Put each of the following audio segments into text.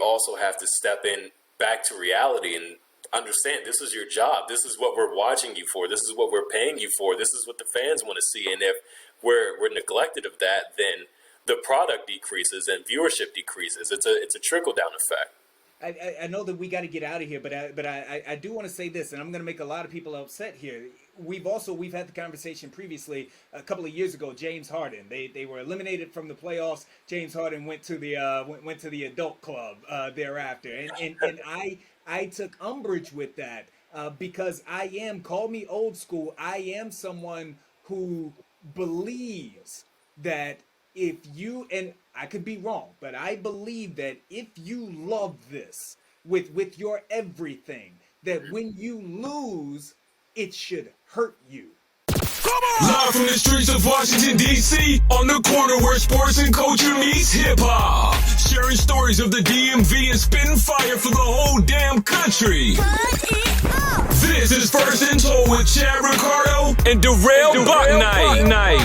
also have to step in back to reality and understand this is your job. This is what we're watching you for. This is what we're paying you for. This is what the fans want to see. And if we're neglected of that, then the product decreases and viewership decreases. It's a trickle down effect. I know that we got to get out of here, but I do want to say this, and I'm going to make a lot of people upset here. We've had the conversation previously a couple of years ago. James Harden, they were eliminated from the playoffs. James Harden went to the adult club thereafter, and I took umbrage with that because call me old school. I am someone who believes that if you, and I could be wrong, but I believe that if you love this with your everything, that when you lose, it should hurt you. Live from the streets of Washington, D.C., on the corner where sports and culture meets hip-hop. Sharing stories of the DMV and spitting fire for the whole damn country. This is First and Told with Chad Ricardo and Darrell Bucknight.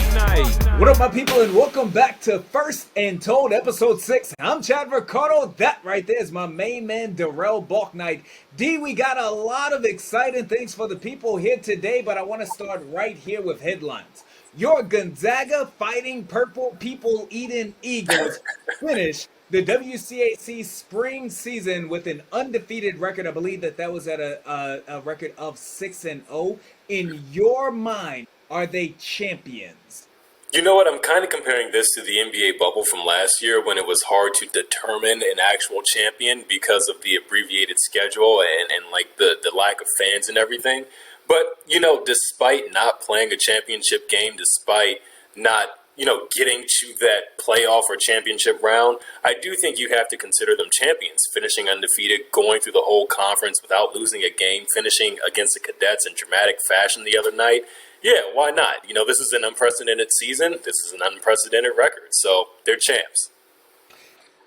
What up, my people, and welcome back to First and Told, episode 6. I'm Chad Ricardo. That right there is my main man, Darrell Bucknight. D, we got a lot of exciting things for the people here today, but I want to start right here with headlines. Your Gonzaga Fighting Purple People Eating Eagles finish the WCAC spring season with an undefeated record. I believe that was at a record of 6-0. In your mind, are they champions? You know what? I'm kind of comparing this to the NBA bubble from last year when it was hard to determine an actual champion because of the abbreviated schedule and like the lack of fans and everything. But, despite not playing a championship game, despite not, getting to that playoff or championship round, I do think you have to consider them champions, finishing undefeated, going through the whole conference without losing a game, finishing against the Cadets in dramatic fashion the other night. Yeah, why not? This is an unprecedented season. This is an unprecedented record. So they're champs.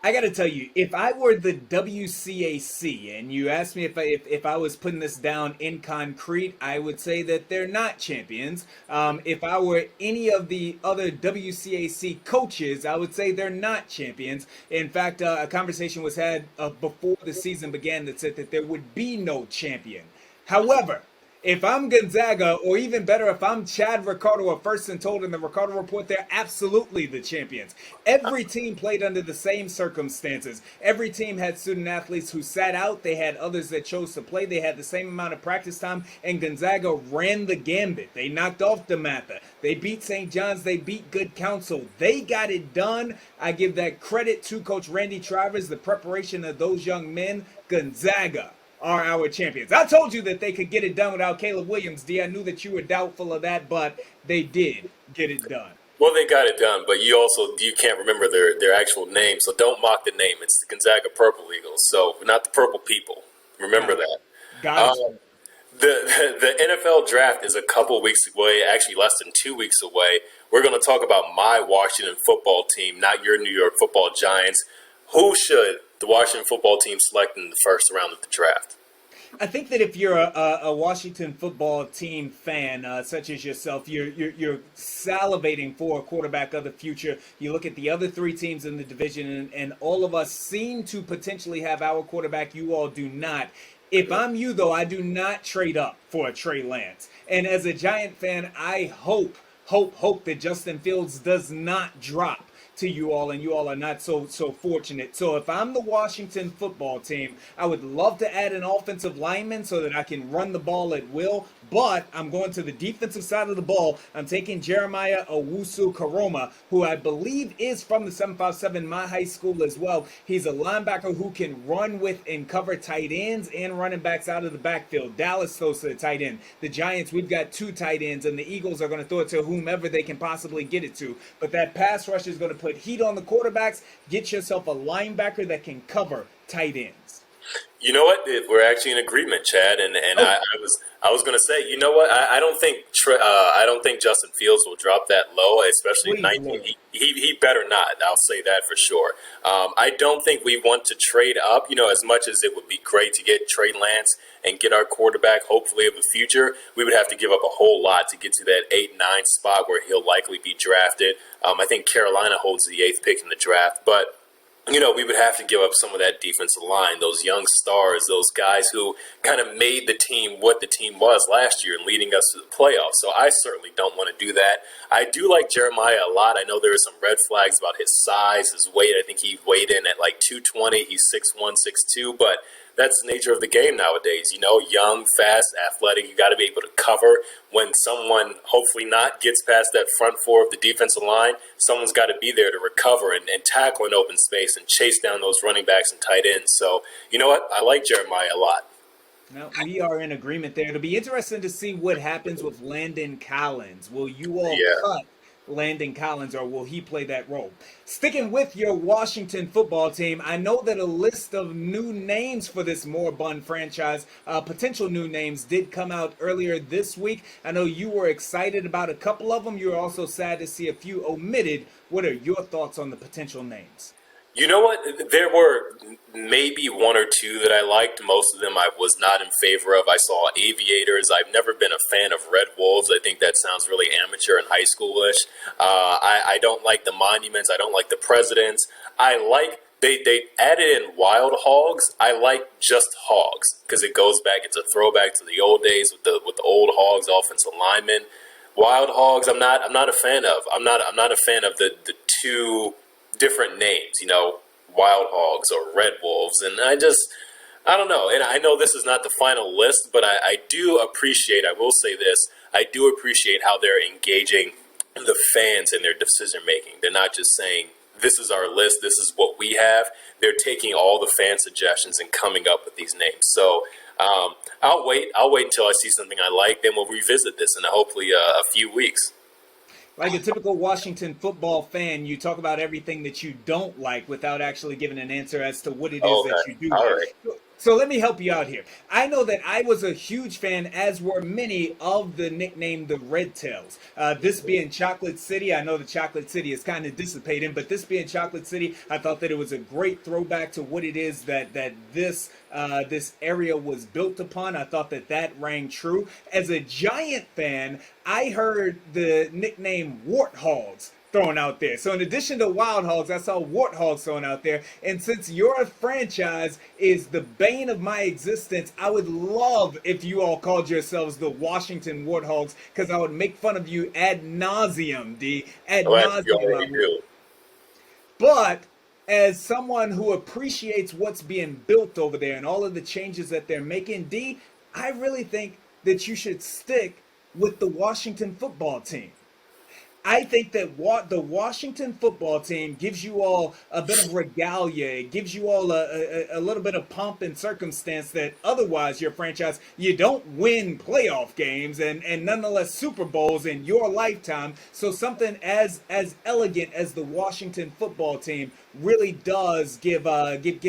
I got to tell you, if I were the WCAC and you asked me if I was putting this down in concrete, I would say that they're not champions. If I were any of the other WCAC coaches, I would say they're not champions. In fact, a conversation was had before the season began that said that there would be no champion. However, if I'm Gonzaga, or even better, if I'm Chad Ricardo of First and Told in the Ricardo Report, they're absolutely the champions. Every team played under the same circumstances. Every team had student athletes who sat out. They had others that chose to play. They had the same amount of practice time, and Gonzaga ran the gambit. They knocked off DeMatha. They beat St. John's. They beat Good Counsel. They got it done. I give that credit to Coach Randy Travers, the preparation of those young men. Gonzaga are our champions. I told you that they could get it done without Caleb Williams, D. I knew that you were doubtful of that, but they did get it done. Well, they got it done, but you can't remember their actual name, so don't mock the name. It's the Gonzaga Purple Eagles, so not the Purple People. Remember that. Got it. The NFL draft is a couple weeks away, actually less than 2 weeks away. We're going to talk about my Washington football team, not your New York Football Giants. Who should the Washington football team select in the first round of the draft? I think that if you're a Washington football team fan, such as yourself, you're salivating for a quarterback of the future. You look at the other three teams in the division, and all of us seem to potentially have our quarterback. You all do not. If I'm you, though, I do not trade up for a Trey Lance. And as a Giant fan, I hope that Justin Fields does not drop to you all, and you all are not so fortunate. So if I'm the Washington football team, I would love to add an offensive lineman so that I can run the ball at will, but I'm going to the defensive side of the ball. I'm taking Jeremiah Owusu-Koroma, who I believe is from the 757 my high school as well. He's a linebacker who can run with and cover tight ends and running backs out of the backfield. Dallas throws to the tight end. The Giants, we've got two tight ends, and the Eagles are going to throw it to whomever they can possibly get it to. But that pass rush is going to put heat on the quarterbacks. Get yourself a linebacker that can cover tight ends. You know what? We're actually in agreement, Chad. And I was going to say, you know what? I don't think Justin Fields will drop that low, especially 19. He better not. I'll say that for sure. I don't think we want to trade up. As much as it would be great to get Trey Lance and get our quarterback, hopefully of the future, we would have to give up a whole lot to get to that 8-9 spot where he'll likely be drafted. I think Carolina holds the 8th pick in the draft, but we would have to give up some of that defensive line, those young stars, those guys who kind of made the team what the team was last year and leading us to the playoffs. So I certainly don't want to do that. I do like Jeremiah a lot. I know there are some red flags about his size, his weight. I think he weighed in at like 220. He's 6'1", 6'2", but that's the nature of the game nowadays. Young, fast, athletic. You got to be able to cover. When someone, hopefully not, gets past that front four of the defensive line, someone's got to be there to recover and tackle in open space and chase down those running backs and tight ends. So, you know what? I like Jeremiah a lot. Now, we are in agreement there. It'll be interesting to see what happens with Landon Collins. Will you all cut Landon Collins, or will he play that role? Sticking with your Washington football team, I know that a list of new names for this moribund franchise, potential new names, did come out earlier this week. I know you were excited about a couple of them. You were also sad to see a few omitted. What are your thoughts on the potential names? You know what? There were maybe one or two that I liked. Most of them I was not in favor of. I saw Aviators. I've never been a fan of Red Wolves. I think that sounds really amateur and high schoolish. I don't like the Monuments. I don't like the Presidents. I like they added in Wild Hogs. I like just Hogs because it goes back. It's a throwback to the old days with the old Hogs offensive linemen. Wild Hogs. I'm not a fan of. I'm not a fan of the two different names, Wild Hogs or Red Wolves. And I don't know. And I know this is not the final list, but I do appreciate, I will say this, I do appreciate how they're engaging the fans in their decision making. They're not just saying, this is our list, this is what we have. They're taking all the fan suggestions and coming up with these names. So I'll wait until I see something I like. Then we'll revisit this in hopefully a few weeks. Like a typical Washington football fan, you talk about everything that you don't like without actually giving an answer as to what it is that you do like. Right. So let me help you out here. I know that I was a huge fan, as were many, of the nickname the Red Tails. This being Chocolate City, I know the Chocolate City is kind of dissipating, but this being Chocolate City, I thought that it was a great throwback to what it is that this area was built upon. I thought that rang true. As a Giant fan, I heard the nickname Warthogs thrown out there. So in addition to Wild Hogs, I saw Warthogs thrown out there. And since your franchise is the bane of my existence, I would love if you all called yourselves the Washington Warthogs, because I would make fun of you ad nauseum, D. Ad nauseum. But as someone who appreciates what's being built over there and all of the changes that they're making, D, I really think that you should stick with the Washington football team. I think that the Washington football team gives you all a bit of regalia. It gives you all a little bit of pomp and circumstance that otherwise your franchise, you don't win playoff games and nonetheless Super Bowls in your lifetime. So something as elegant as the Washington football team really does give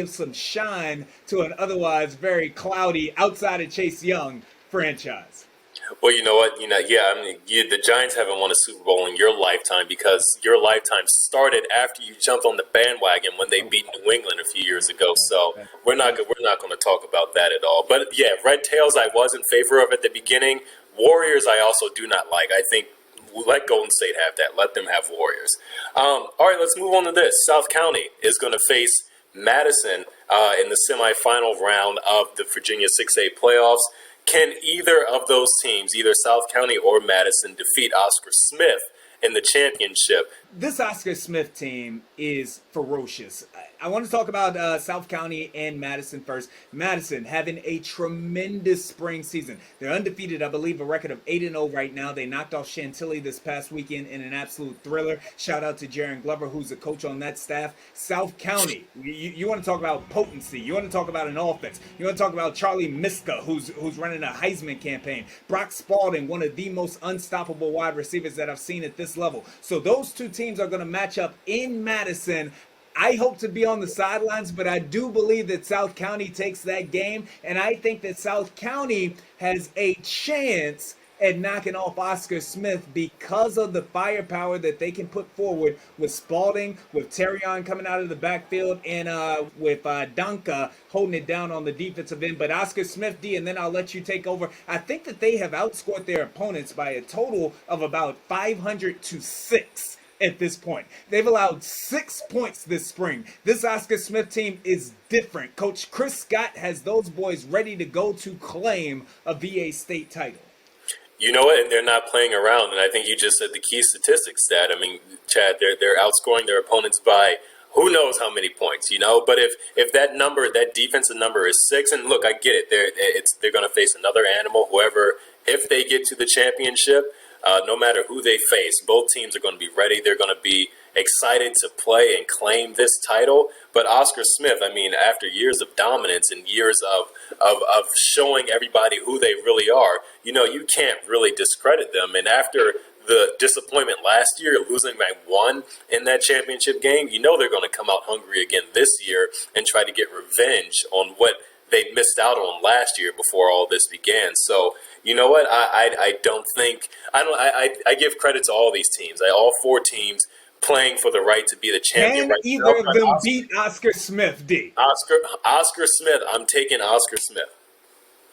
some shine to an otherwise very cloudy, outside of Chase Young franchise. Well, you know what? The Giants haven't won a Super Bowl in your lifetime because your lifetime started after you jumped on the bandwagon when they beat New England a few years ago. So we're not going to talk about that at all. But yeah, Red Tails I was in favor of at the beginning. Warriors I also do not like. I think let Golden State have that. Let them have Warriors. All right, let's move on to this. South County is going to face Madison in the semifinal round of the Virginia 6A playoffs. Can either of those teams, either South County or Madison, defeat Oscar Smith in the championship? This Oscar Smith team is ferocious. I want to talk about South County and Madison first. Madison having a tremendous spring season. They're undefeated, I believe, a record of 8-0 right now. They knocked off Chantilly this past weekend in an absolute thriller. Shout out to Jaron Glover, who's the coach on that staff. South County, you want to talk about potency. You want to talk about an offense. You want to talk about Charlie Miska, who's running a Heisman campaign. Brock Spalding, one of the most unstoppable wide receivers that I've seen at this level. So those two teams are going to match up in Madison. I hope to be on the sidelines, but I do believe that South County takes that game, and I think that South County has a chance at knocking off Oscar Smith because of the firepower that they can put forward with Spalding, with Terrion coming out of the backfield, and with Donka holding it down on the defensive end. But Oscar Smith, D, and then I'll let you take over. I think that they have outscored their opponents by a total of about 500 to 6 at this point. They've allowed 6 points this spring. This Oscar Smith team is different. Coach Chris Scott has those boys ready to go to claim a VA state title. You know what? And they're not playing around. And I think you just said the key statistics stat. I mean, Chad, they're outscoring their opponents by who knows how many points, you know? But if that number, that defensive number is 6, and look, I get it. They're going to face another animal, whoever, if they get to the championship, no matter who they face, both teams are going to be ready. They're going to be excited to play and claim this title. But Oscar Smith, I mean, after years of dominance and years of showing everybody who they really are, you know, you can't really discredit them. And after the disappointment last year, losing by 1 in that championship game, you know they're going to come out hungry again this year and try to get revenge on what they missed out on last year before all this began. So, you know what? I don't think I give credit to all these teams. All 4 teams playing for the right to be the champion. Can right either now. of them beat Oscar Smith, D? Oscar Smith. I'm taking Oscar Smith.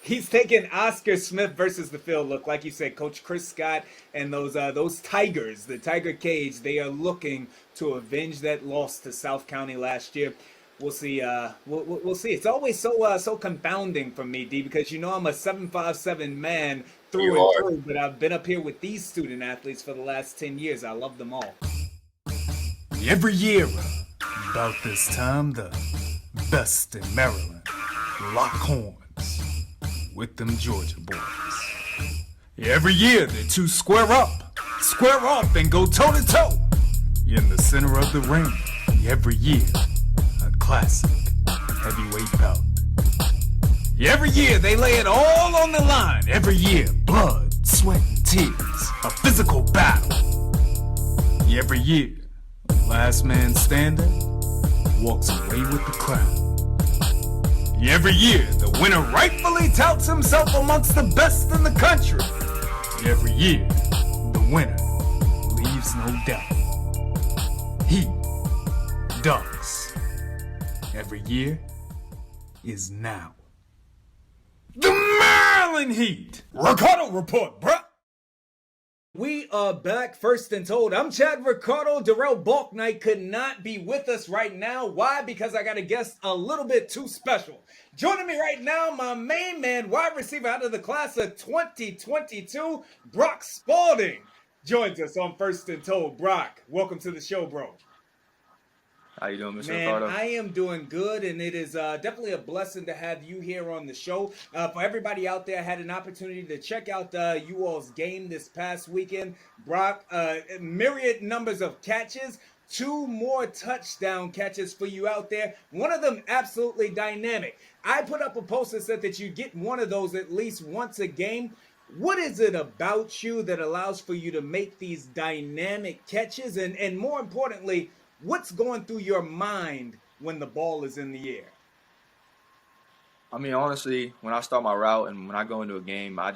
He's taking Oscar Smith versus the field. Look, like you said, Coach Chris Scott and those Tigers, the Tiger Cage, they are looking to avenge that loss to South County last year. We'll see. We'll see. It's always so confounding for me, D, because you know I'm a 7'5" man through and through, but I've been up here with these student athletes for the last 10 years. I love them all. Every year, about this time, the best in Maryland lock horns with them Georgia boys. Every year, the two square off and go toe-to-toe in the center of the ring. Every year, a classic heavyweight bout. Every year, they lay it all on the line. Every year, blood, sweat, and tears, a physical battle. Every year, last man standing walks away with the crown. Every year, the winner rightfully touts himself amongst the best in the country. Every year, the winner leaves no doubt. He does. Every year is now. The Maryland Heat! Ricardo Report, bruh! We are back, first and told. I'm Chad Ricardo. Darrell Balknight could not be with us right now. Why? Because I got a guest a little bit too special. Joining me right now, my main man, wide receiver out of the class of 2022, Brock Spalding, joins us on First and Told. Brock, welcome to the show, bro. How you doing, Mr. Man, Ricardo? I am doing good, and it is definitely a blessing to have you here on the show. For everybody out there, I had an opportunity to check out you all's game this past weekend. Brock, myriad numbers of catches, 2 more touchdown catches for you out there. One of them absolutely dynamic. I put up a post that said that you get one of those at least once a game. What is it about you that allows for you to make these dynamic catches? And more importantly, what's going through your mind when the ball is in the air? I mean, honestly, when I start my route and when I go into a game, I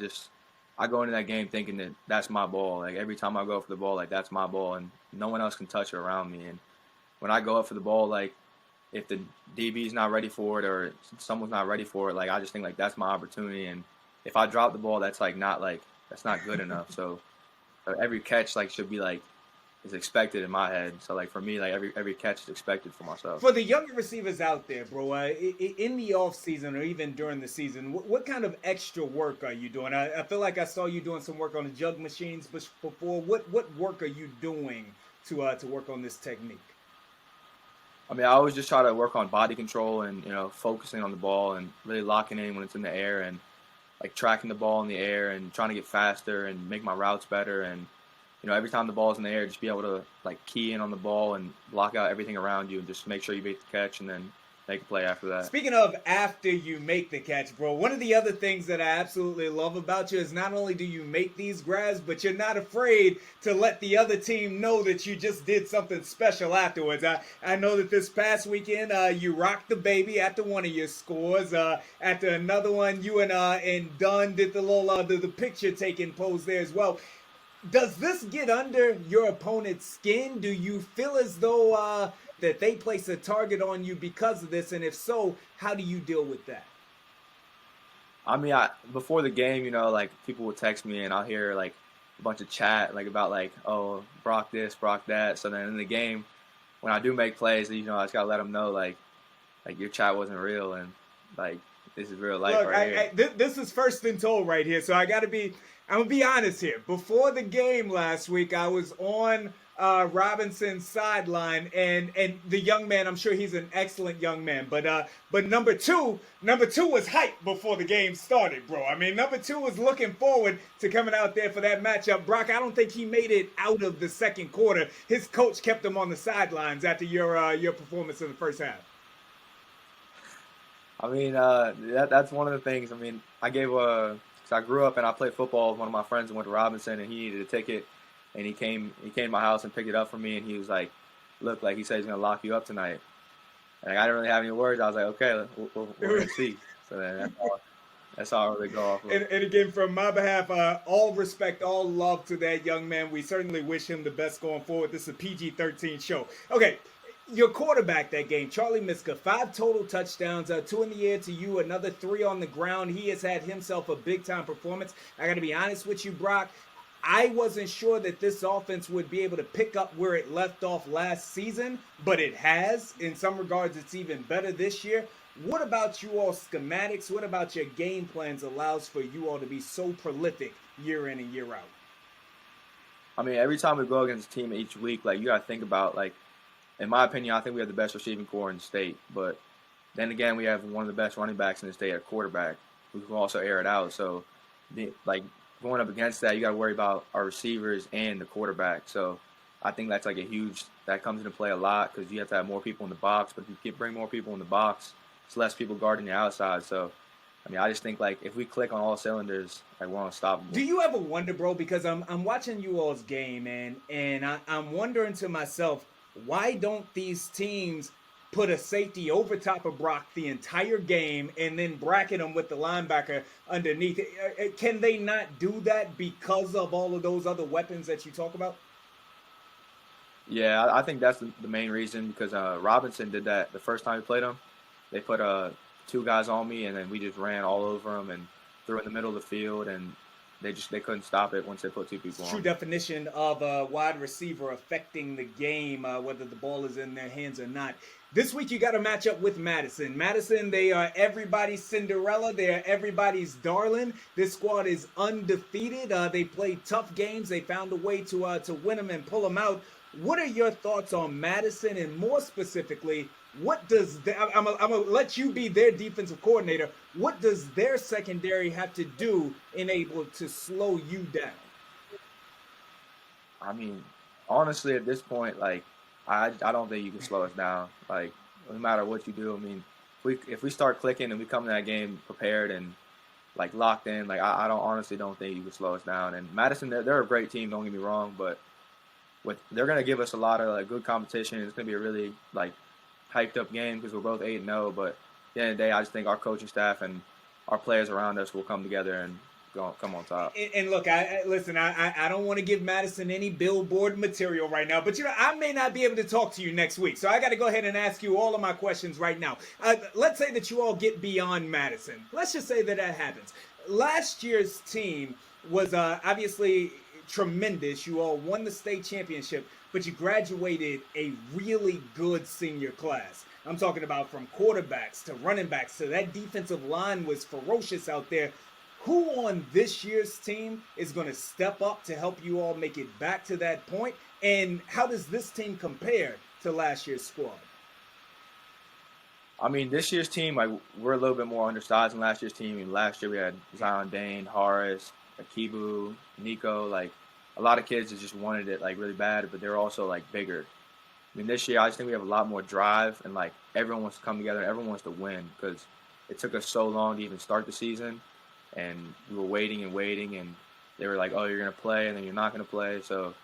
go into that game thinking that that's my ball. Like, every time I go for the ball, like, that's my ball, and no one else can touch it around me. And when I go up for the ball, like, if the DB's not ready for it or someone's not ready for it, like, I just think, like, that's my opportunity. And if I drop the ball, that's not good enough. So every catch, like, should be, like, is expected in my head. So, like, for me, like, every catch is expected for myself. For the younger receivers out there, bro, in the off season or even during the season, what kind of extra work are you doing? I feel like I saw you doing some work on the jug machines before. What work are you doing to work on this technique? I mean, I always just try to work on body control and, you know, focusing on the ball and really locking in when it's in the air and, like, tracking the ball in the air and trying to get faster and make my routes better. And, you know, every time the ball's in the air, just be able to, like, key in on the ball and block out everything around you and just make sure you make the catch and then make a play after that. Speaking of after you make the catch, bro, one of the other things that I absolutely love about you is not only do you make these grabs, but you're not afraid to let the other team know that you just did something special afterwards. I know that this past weekend you rocked the baby after one of your scores. After another one, you and Dunn did the little the picture taking pose there as well. Does this get under your opponent's skin? Do you feel as though that they place a target on you because of this? And if so, how do you deal with that? I mean, before the game, you know, like, people will text me and I'll hear, like, a bunch of chat like about like, oh, Brock this, Brock that. So then in the game, when I do make plays, I just gotta let them know like your chat wasn't real and like this is real life Look, right here. this is first and told right here, so I'm gonna be honest here. Before the game last week, I was on Robinson's sideline, and the young man, I'm sure he's an excellent young man, but number two was hyped before the game started, bro. I mean, number two was looking forward to coming out there for that matchup. Brock, I don't think he made it out of the second quarter. His coach kept him on the sidelines after your performance in the first half. I mean, that's one of the things. I mean, I grew up and I played football with one of my friends who went to Robinson, and he needed a ticket, and he came to my house and picked it up for me, and he was like, look, like he said he's gonna lock you up tonight. And I didn't really have any words. I was like, okay, we're gonna see. So then that's all I really go off of. And again, from my behalf, all respect, all love to that young man. We certainly wish him the best going forward. This is a PG-13 show. Okay. Your quarterback that game, Charlie Miska, 5 total touchdowns, 2 in the air to you, another 3 on the ground. He has had himself a big-time performance. I got to be honest with you, Brock. I wasn't sure that this offense would be able to pick up where it left off last season, but it has. In some regards, it's even better this year. What about you all schematics? What about your game plans allows for you all to be so prolific year in and year out? I mean, every time we go against a team each week, like you got to think about like, in my opinion, I think we have the best receiving core in the state. But then again, we have one of the best running backs in the state at quarterback who can also air it out. So, going up against that, you got to worry about our receivers and the quarterback. So I think that's like that comes into play a lot because you have to have more people in the box. But if you bring more people in the box, it's less people guarding the outside. So, I mean, I just think like if we click on all cylinders, like we're unstoppable. Do you ever wonder, bro? Because I'm watching you all's game, and I'm wondering to myself, why don't these teams put a safety over top of Brock the entire game and then bracket him with the linebacker underneath? Can they not do that because of all of those other weapons that you talk about? Yeah, I think that's the main reason because Robinson did that the first time we played him. They put 2 guys on me, and then we just ran all over him and threw in the middle of the field, and they couldn't stop it once they put 2 people on. True definition of a wide receiver affecting the game, whether the ball is in their hands or not. This week you got a matchup with Madison. Madison, they are everybody's Cinderella. They are everybody's darling. This squad is undefeated. They played tough games. They found a way to win them and pull them out. What are your thoughts on Madison, and more specifically, what does I'm gonna let you be their defensive coordinator. What does their secondary have to do in able to slow you down? I mean, honestly, at this point, like I don't think you can slow us down. Like no matter what you do, I mean, if we start clicking and we come to that game prepared and like locked in, like I honestly don't think you can slow us down. And Madison, they're a great team. Don't get me wrong, but they're gonna give us a lot of like good competition. It's gonna be a really like hyped up game because we're both 8-0, but at the end of the day, I just think our coaching staff and our players around us will come together and come on top. And look, listen, I don't want to give Madison any billboard material right now, but I may not be able to talk to you next week, so I got to go ahead and ask you all of my questions right now. Let's say that you all get beyond Madison. Let's just say that happens. Last year's team was obviously tremendous. You all won the state championship, but you graduated a really good senior class. I'm talking about from quarterbacks to running backs to that defensive line was ferocious out there. Who on this year's team is going to step up to help you all make it back to that point? And how does this team compare to last year's squad? I mean, this year's team, like we're a little bit more undersized than last year's team. I mean, last year we had Zion Dane, Horace, Akibu, Nico, like a lot of kids that just wanted it like really bad, but they're also like bigger. I mean, this year I just think we have a lot more drive and like everyone wants to come together and everyone wants to win because it took us so long to even start the season, and we were waiting and they were like, oh, you're gonna play and then you're not gonna play. So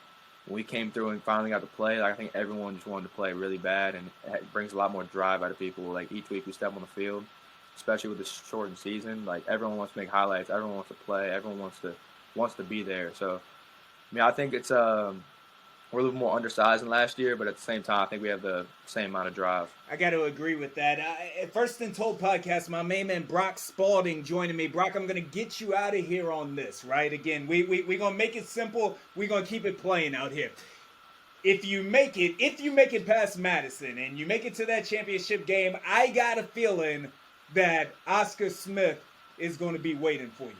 when we came through and finally got to play, like, I think everyone just wanted to play really bad, and it brings a lot more drive out of people. Like each week we step on the field, especially with this shortened season, like everyone wants to make highlights, everyone wants to play, everyone wants to be there. So I mean, I think it's we're a little more undersized than last year, but at the same time, I think we have the same amount of drive. I got to agree with that. First and Told podcast, my main man Brock Spalding joining me. Brock, I'm going to get you out of here on this, right? Again, we're going to make it simple. We're going to keep it plain out here. If you make it past Madison and you make it to that championship game, I got a feeling that Oscar Smith is going to be waiting for you.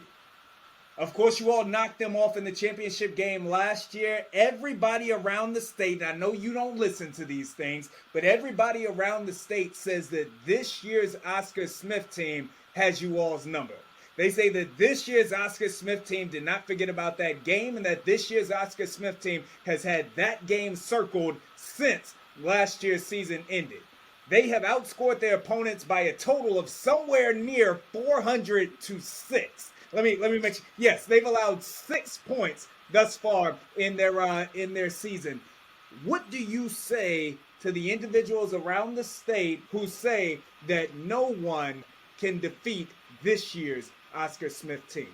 Of course, you all knocked them off in the championship game last year. Everybody around the state, I know you don't listen to these things, but everybody around the state says that this year's Oscar Smith team has you all's number. They say that this year's Oscar Smith team did not forget about that game, and that this year's Oscar Smith team has had that game circled since last year's season ended. They have outscored their opponents by a total of somewhere near 400-6. Let me mention. Yes, they've allowed 6 points thus far in their season. What do you say to the individuals around the state who say that no one can defeat this year's Oscar Smith team?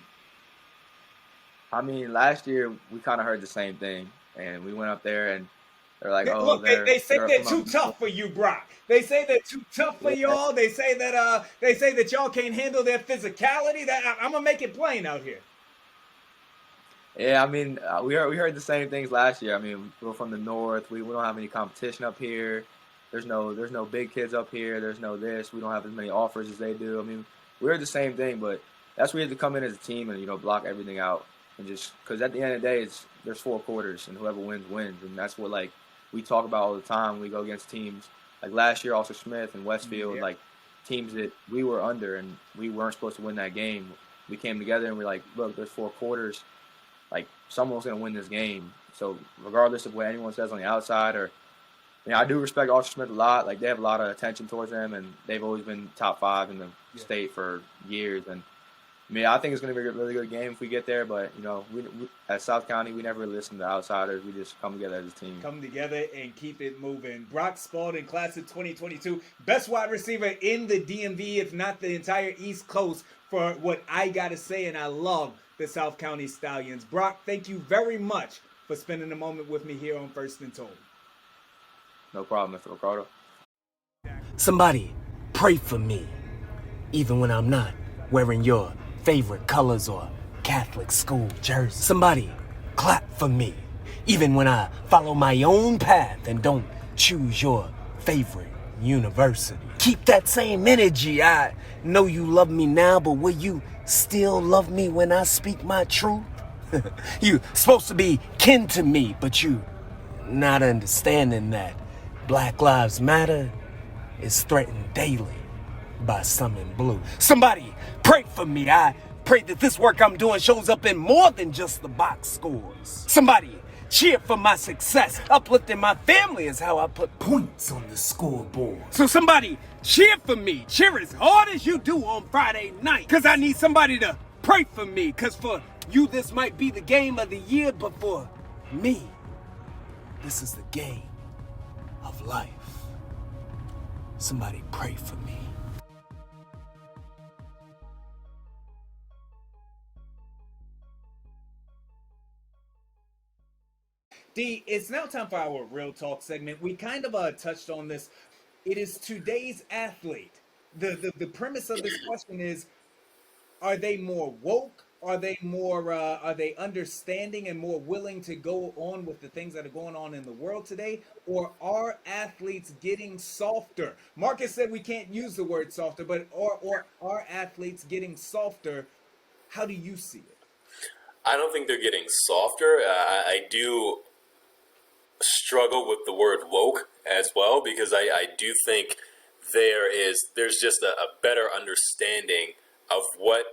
I mean, last year we kind of heard the same thing, and we went up there and they're like, "Oh, look, they say they're too tough for you, Brock. They say they're too tough for y'all. They say that y'all can't handle their physicality. That I'm gonna make it plain out here." Yeah, I mean, we heard the same things last year. I mean, we're from the north. We don't have any competition up here. There's no big kids up here. There's no this. We don't have as many offers as they do. I mean, we heard the same thing, but that's where you have to come in as a team and block everything out, and just because at the end of the day, there's 4 quarters and whoever wins wins, and that's what we talk about all the time when we go against teams. Like last year, Oscar Smith and Westfield, like teams that we were under and we weren't supposed to win that game. We came together and we're like, look, there's 4 quarters. Like, someone's going to win this game. So regardless of what anyone says on the outside, I do respect Oscar Smith a lot. Like, they have a lot of attention towards them, and they've always been top 5 in the state for years. And I think it's going to be a really good game if we get there. But, we at South County, we never really listen to outsiders. We just come together as a team. Come together and keep it moving. Brock Spalding, class of 2022, best wide receiver in the DMV, if not the entire East Coast, for what I got to say. And I love the South County Stallions. Brock, thank you very much for spending a moment with me here on First and Told. No problem, Mr. Ricardo. Somebody pray for me, even when I'm not wearing your favorite colors or Catholic school jersey. Somebody clap for me, even when I follow my own path and don't choose your favorite university. Keep that same energy. I know you love me now, but will you still love me when I speak my truth? You supposed to be kin to me, but you not understanding that Black Lives Matter is threatened daily by some in blue. Somebody pray for me. I pray that this work I'm doing shows up in more than just the box scores. Somebody cheer for my success. Uplifting my family is how I put points on the scoreboard. So somebody cheer for me. Cheer as hard as you do on Friday night. Cause I need somebody to pray for me. Cause for you, this might be the game of the year, but for me, this is the game of life. Somebody pray for me. D, it's now time for our Real Talk segment. We kind of touched on this. It is today's athlete. The premise of this question is, are they more woke? Are they understanding and more willing to go on with the things that are going on in the world today? Or are athletes getting softer? Marcus said we can't use the word softer, but or are athletes getting softer? How do you see it? I don't think they're getting softer. I do struggle with the word woke as well, because I do think there's just a better understanding of what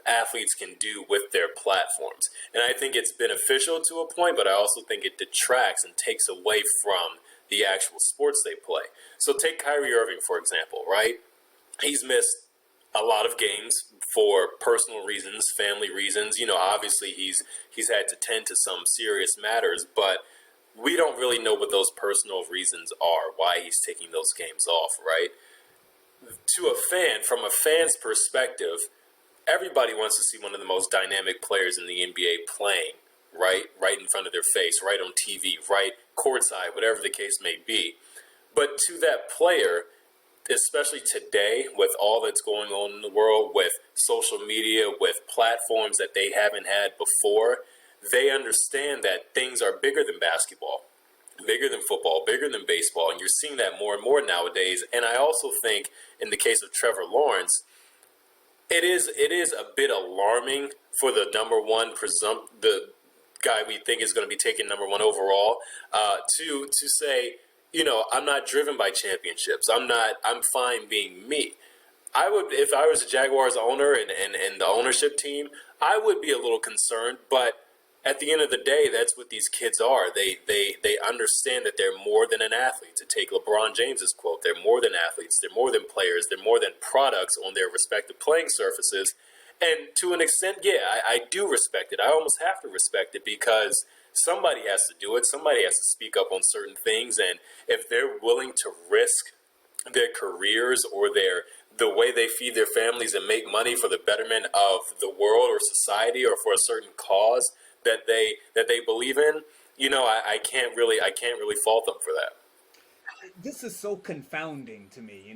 athletes can do with their platforms. And I think it's beneficial to a point, but I also think it detracts and takes away from the actual sports they play. So take Kyrie Irving, for example, right? He's missed a lot of games for personal reasons, family reasons. Obviously he's had to tend to some serious matters, but we don't really know what those personal reasons are, why he's taking those games off, right? To a fan, from a fan's perspective, everybody wants to see one of the most dynamic players in the NBA playing right in front of their face, right on TV, right courtside, whatever the case may be. But to that player, especially today with all that's going on in the world, with social media, with platforms that they haven't had before, they understand that things are bigger than basketball, bigger than football, bigger than baseball, and you're seeing that more and more nowadays. And I also think in the case of Trevor Lawrence, it is a bit alarming for the the guy we think is going to be taken number one overall, to say, I'm not driven by championships. I'm fine being me. I would, if I was a Jaguars owner and the ownership team, I would be a little concerned. But at the end of the day, that's what these kids are. They understand that they're more than an athlete. To take LeBron James's quote, they're more than athletes. They're more than players. They're more than products on their respective playing surfaces. And to an extent, yeah, I do respect it. I almost have to respect it because somebody has to do it. Somebody has to speak up on certain things. And if they're willing to risk their careers or the way they feed their families and make money for the betterment of the world or society or for a certain cause that they believe in, I can't really fault them for that. This is so confounding to me,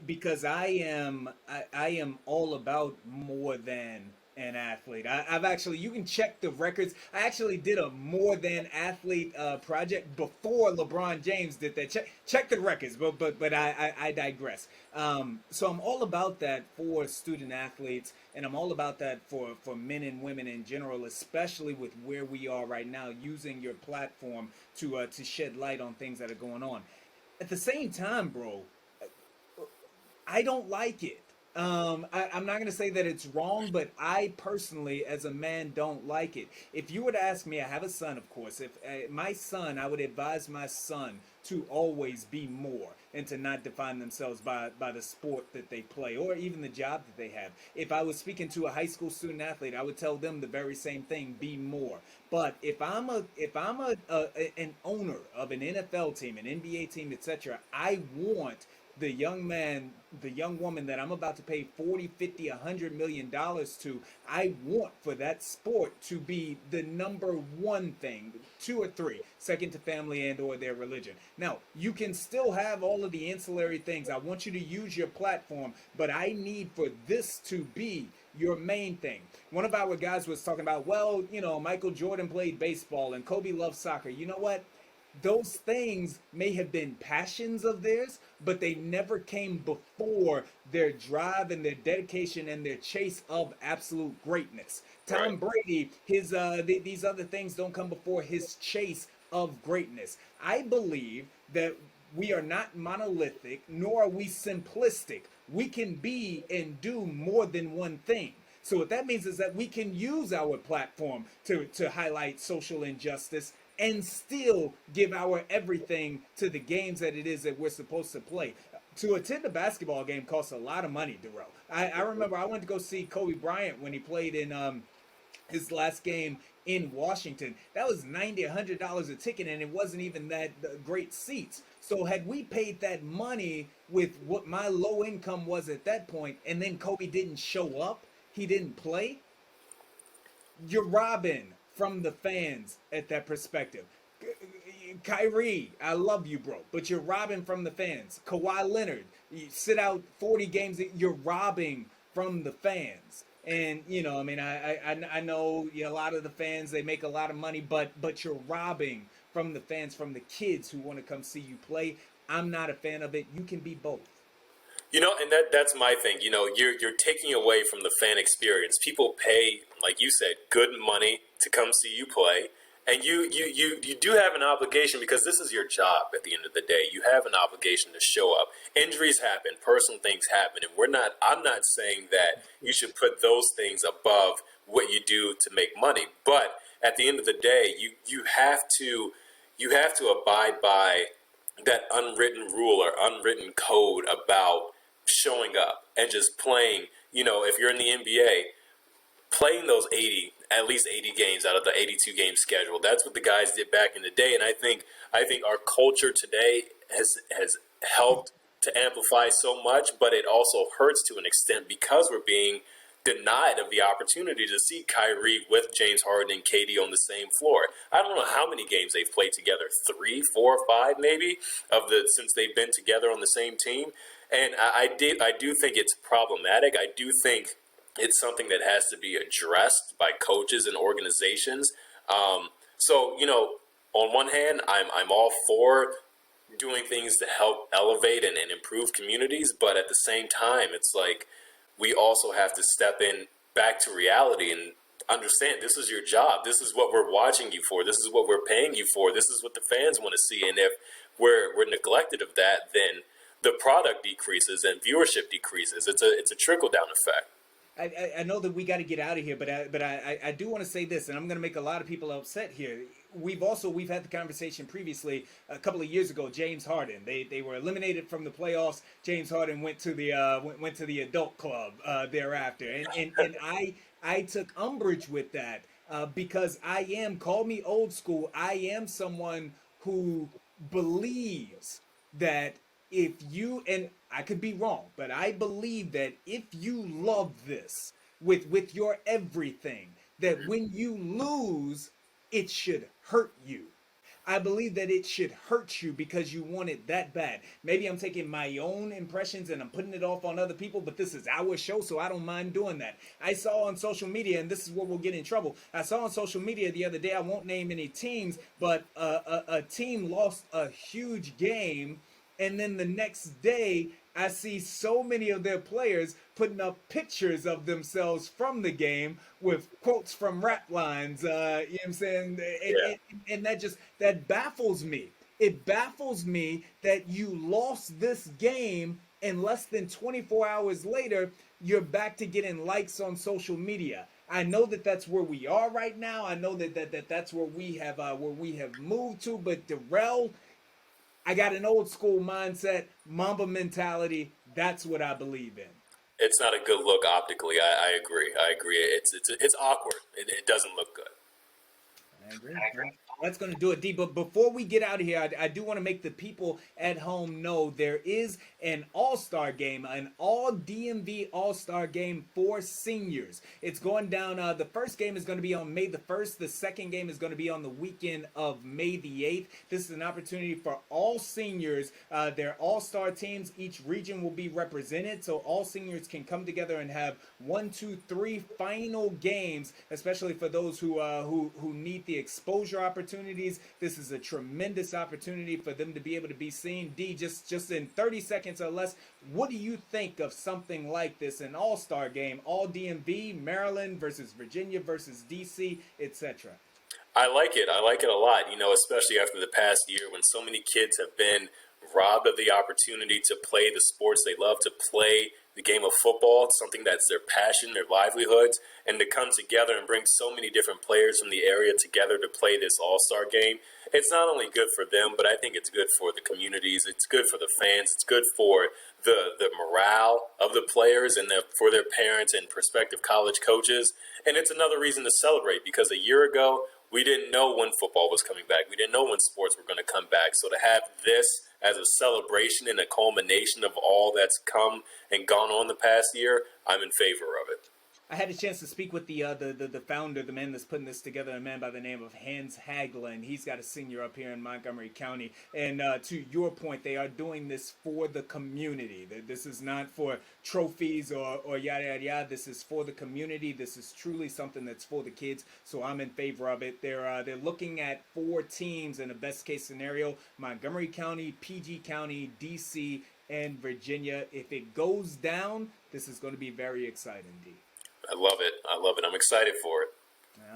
because I am all about more than an athlete. I've actually, you can check the records. I actually did a more than athlete project before LeBron James did that. Check the records, but I digress. So I'm all about that for student athletes, and I'm all about that for men and women in general, especially with where we are right now, using your platform to shed light on things that are going on. At the same time, bro, I don't like it. I'm not going to say that it's wrong, but I personally, as a man, don't like it. If you were to ask me, I have a son, of course. If my son, I would advise my son to always be more and to not define themselves by the sport that they play or even the job that they have. If I was speaking to a high school student athlete, I would tell them the very same thing: be more. But if I'm an owner of an NFL team, an NBA team, etc., I want the young man, the young woman that I'm about to pay 40, 50, $100 million to, I want for that sport to be the number one thing, two or three, second to family and or their religion. Now, you can still have all of the ancillary things. I want you to use your platform, but I need for this to be your main thing. One of our guys was talking about, well, Michael Jordan played baseball and Kobe loved soccer. You know what? Those things may have been passions of theirs, but they never came before their drive and their dedication and their chase of absolute greatness. Tom Brady, these other things don't come before his chase of greatness. I believe that we are not monolithic, nor are we simplistic. We can be and do more than one thing. So what that means is that we can use our platform to highlight social injustice and still give our everything to the games that it is that we're supposed to play. To attend a basketball game costs a lot of money, Darrell. I remember I went to go see Kobe Bryant when he played in his last game in Washington. That was $90, $100 a ticket, and it wasn't even that great seats. So had we paid that money with what my low income was at that point, and then Kobe didn't show up, he didn't play, you're robbing from the fans at that perspective. Kyrie, I love you, bro, but you're robbing from the fans. Kawhi Leonard, you sit out 40 games, you're robbing from the fans. And I know a lot of the fans, they make a lot of money, but you're robbing from the fans, from the kids who want to come see you play. I'm not a fan of it. You can be both. And that's my thing. You're taking away from the fan experience. People pay, like you said, good money to come see you play, and you do have an obligation, because this is your job. At the end of the day, you have an obligation to show up. Injuries happen, personal things happen, and I'm not saying that you should put those things above what you do to make money. But at the end of the day, you have to abide by that unwritten rule or unwritten code about showing up and just playing. If you're in the NBA, playing those at least 80 games out of the 82 game schedule. That's what the guys did back in the day, and I think our culture today has helped to amplify so much, but it also hurts to an extent because we're being denied of the opportunity to see Kyrie with James Harden and KD on the same floor. I don't know how many games they've played together, 3, 4, 5 maybe, since they've been together on the same team. And I do think it's problematic. I do think it's something that has to be addressed by coaches and organizations. So, on one hand, I'm all for doing things to help elevate and improve communities, but at the same time, it's like we also have to step in back to reality and understand this is your job. This is what we're watching you for. This is what we're paying you for. This is what the fans want to see. And if we're neglected of that, then the product decreases and viewership decreases. It's a trickle down effect. I know that we got to get out of here, but I do want to say this, and I'm going to make a lot of people upset here. We've had the conversation previously a couple of years ago. James Harden, they were eliminated from the playoffs. James Harden went to the adult club thereafter, and I took umbrage with that because call me old school. I am someone who believes that if you, and I could be wrong, but I believe that if you love this with your everything, that when you lose, it should hurt you. I believe that it should hurt you because you want it that bad. Maybe I'm taking my own impressions and I'm putting it off on other people, but this is our show, so I don't mind doing that. I saw on social media, and this is where we'll get in trouble. I saw on social media the other day, I won't name any teams, but a team lost a huge game. And then the next day, I see so many of their players putting up pictures of themselves from the game with quotes from rap lines. You know what I'm saying? And that baffles me. It baffles me that you lost this game and less than 24 hours later, you're back to getting likes on social media. I know that that's where we are right now. I know that's where we have moved to. But Darrell, I got an old school mindset, Mamba mentality. That's what I believe in. It's not a good look optically. I agree. It's awkward. It doesn't look good. I agree. That's going to do it, D. But before we get out of here, I do want to make the people at home know there is an all-star game, an all-DMV all-star game for seniors. It's going down. The first game is going to be on May the 1st. The second game is going to be on the weekend of May the 8th. This is an opportunity for all seniors. They're all-star teams. Each region will be represented, so all seniors can come together and have 1, 2, 3 final games, especially for those who need the exposure opportunities. This is a tremendous opportunity for them to be able to be seen. D, just in 30 seconds or less, what do you think of something like this, an all-star game, all DMV, Maryland versus Virginia versus DC, etc.? I like it. I like it a lot, especially after the past year when so many kids have been robbed of the opportunity to play the sports they love, to play the game of football. It's something that's their passion, their livelihoods, and to come together and bring so many different players from the area together to play this all-star game. It's not only good for them, but I think it's good for the communities. It's good for the fans. It's good for the morale of the players and for their parents and prospective college coaches. And it's another reason to celebrate because a year ago, we didn't know when football was coming back. We didn't know when sports were going to come back. So to have this as a celebration and a culmination of all that's come and gone on the past year, I'm in favor of it. I had a chance to speak with the founder, the man that's putting this together, a man by the name of Hans Hagelin. He's got a senior up here in Montgomery County. And to your point, they are doing this for the community. This is not for trophies or yada, yada, yada. This is for the community. This is truly something that's for the kids. So I'm in favor of it. They're looking at 4 teams in a best case scenario: Montgomery County, PG County, DC, and Virginia. If it goes down, this is going to be very exciting, D. I love it. I'm excited for it.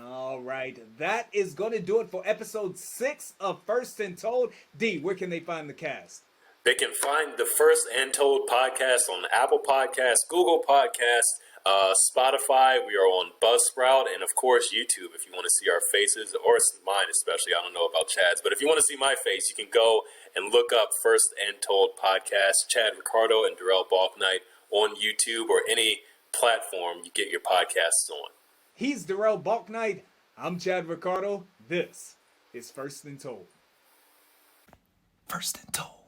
All right. That is going to do it for episode 6 of First and Told. D, where can they find the cast? They can find the First and Told podcast on Apple Podcasts, Google Podcasts, Spotify. We are on Buzzsprout, and of course YouTube if you want to see our faces, or mine especially. I don't know about Chad's, but if you want to see my face, you can go and look up First and Told podcast, Chad Ricardo and Darrell Balknight on YouTube or any platform you get your podcasts on. He's Darrell Balknight. I'm Chad Ricardo. This is First and Told. First and Told.